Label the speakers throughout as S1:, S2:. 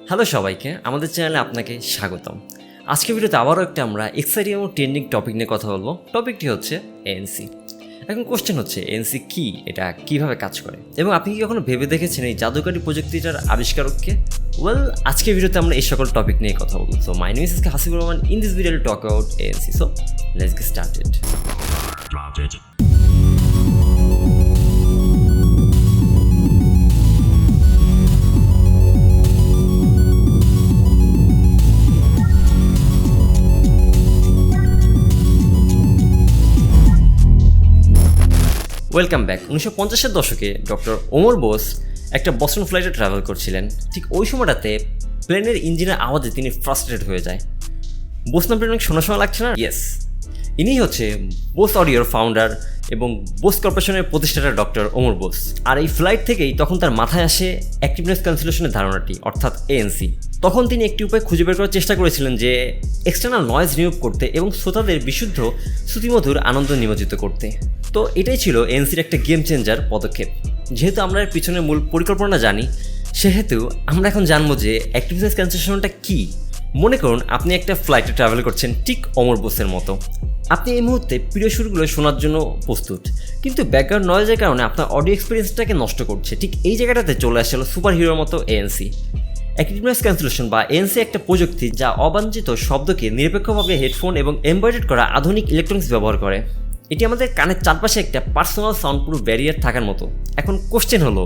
S1: Hello সবাইকে, আমাদের চ্যানেলে আপনাকে স্বাগতম। আজকের ভিডিওতে আবারও একটা আমরা এক্সাইটিং এবং ট্রেন্ডিং টপিক নিয়ে কথা বলবো। টপিকটি হচ্ছে এএনসি। এখন কোশ্চেন হচ্ছে এএনসি কি, এটা কিভাবে কাজ করে, এবং আপনি কি কখনো ভেবে দেখেছেন এই জাদুকারী প্রযুক্তিটার আবিষ্কারককে? ওয়েল, আজকের ভিডিওতে আমরা এই সকল টপিক নিয়ে কথা বলবো। So my name is Hasibur Rahman. In this video talk about ANC. So let's get started. Welcome back. 1950-এর দশকে ডক্টর ওমর বোস একটা বস্টন ফ্লাইটে ট্রাভেল করছিলেন। ঠিক ওই সময়টাতে প্লেনের ইঞ্জিনের আওয়াজে তিনি ফ্রাস্ট্রেটেড হয়ে যায়। বোস নামটা অনেক শোনা লাগছে না? ইয়েস, ইনিই হচ্ছে বোস অডিওর ফাউন্ডার এবং বোস কর্পোরেশনের প্রতিষ্ঠাতা ডক্টর ওমর বোস। আর এই ফ্লাইট থেকেই তখন তার মাথায় আসে অ্যাক্টিভনেস ক্যান্সেলেশনের ধারণাটি, অর্থাৎ এএনসি। তখন তিনি একটি উপায় খুঁজে বের করার চেষ্টা করেছিলেন যে এক্সটার্নাল নয়েজ রিমুভ করতে এবং শ্রোতাদের বিশুদ্ধ শ্রুতিমধুর আনন্দ নিমজ্জিত করতে। তো এটাই ছিল এএনসির একটা গেম চেঞ্জার পদক্ষেপ। যেহেতু আমরা এর পিছনের মূল পরিকল্পনা জানি, সেহেতু আমরা এখন জানবো যে অ্যাক্টিভনেস ক্যান্সেলেশনটা কী। মনে করুন আপনি একটা ফ্লাইটে ট্রাভেল করছেন ঠিক ওমর বোসের মতো। আপনি এই মুহূর্তে প্রিয় সুরগুলো শোনার জন্য প্রস্তুত, কিন্তু ব্যাকগ্রাউন্ড নয়েজের কারণে আপনার অডিও এক্সপিরিয়েন্সটাকে নষ্ট করছে। ঠিক এই জায়গাটাতে চলে আসছিল সুপার হিরোর মতো এএনসি। অ্যাক্টিভনেস ক্যান্সেলেশন বা এএনসি একটা প্রযুক্তি যা অবাঞ্ছিত শব্দকে নিরপেক্ষভাবে হেডফোন এবং এমবেডেড করা আধুনিক ইলেকট্রনিক্স ব্যবহার করে। এটি আমাদের কানের চারপাশে একটা পার্সোনাল সাউন্ড প্রুফ ব্যারিয়ার থাকার মতো। এখন কোশ্চেন হলো,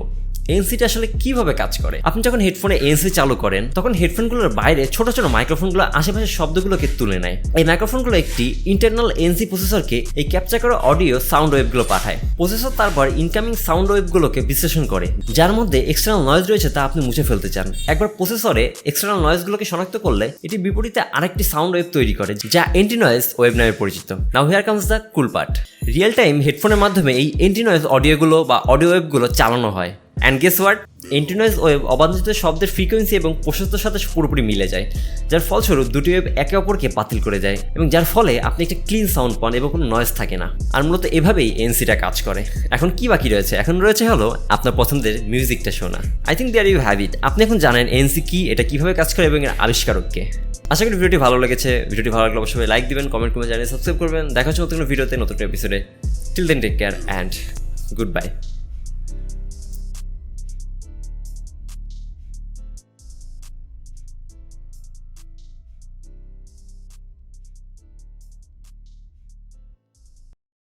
S1: এএনসিটা আসলে কিভাবে কাজ করে? আপনি যখন হেডফোনে এএনসি চালু করেন, তখন হেডফোনগুলোর বাইরে ছোট ছোট মাইক্রোফোনগুলো আশেপাশের শব্দগুলোকে তুলে নেয়। এই মাইক্রোফোনগুলো একটি ইন্টারনাল এএনসি প্রসেসরকে এই ক্যাপচার করা অডিও সাউন্ড ওয়েভগুলো পাঠায়। প্রসেসর তারপর ইনকামিং সাউন্ড ওয়েভগুলোকে বিশ্লেষণ করে, যার মধ্যে এক্সটার্নাল নয়েজ রয়েছে তা আপনি মুছে ফেলতে চান। একবার প্রসেসরে এক্সটার্নাল নয়েজগুলোকে শনাক্ত করলে এটি বিপরীতে আরেকটি সাউন্ড ওয়েভ তৈরি করে, যা এন্টি নয়েজ ওয়েভ নামে পরিচিত। Now here comes the cool part. Real time হেডফোনের মাধ্যমে এই এন্টি নয়েজ অডিওগুলো বা অডিও ওয়েভগুলো চালানো হয়। And guess what? Anti noise wave অবাঞ্ছিত শব্দের ফ্রিকোয়েন্সি এবং প্রশস্তর সাথে পুরোপুরি মিলে যায়, যার ফলস্বরূপ দুটি ওয়েভ একে অপরকে বাতিল করে যায়, এবং যার ফলে আপনি একটা ক্লিন সাউন্ড পান এবং কোনো নয়েজ থাকে না। আর মূলত এভাবেই এএনসিটা কাজ করে। এখন কি বাকি রয়েছে? এখন রয়েছে হলো আপনার পছন্দের মিউজিকটা শোনা। I think there you have it. আপনি এখন জানেন এএনসি কি, এটা কিভাবে কাজ করে এবং এর আবিষ্কারককে। আশা করি ভিডিওটি ভালো লেগেছে। ভিডিওটি ভালো লাগলে অবশ্যই লাইক দিবেন, কমেন্ট করে জানিয়ে সাবস্ক্রাইব করবেন। দেখা হচ্ছে নতুন ভিডিওতে, নতুন এপিসোডে। Till then take care and good by.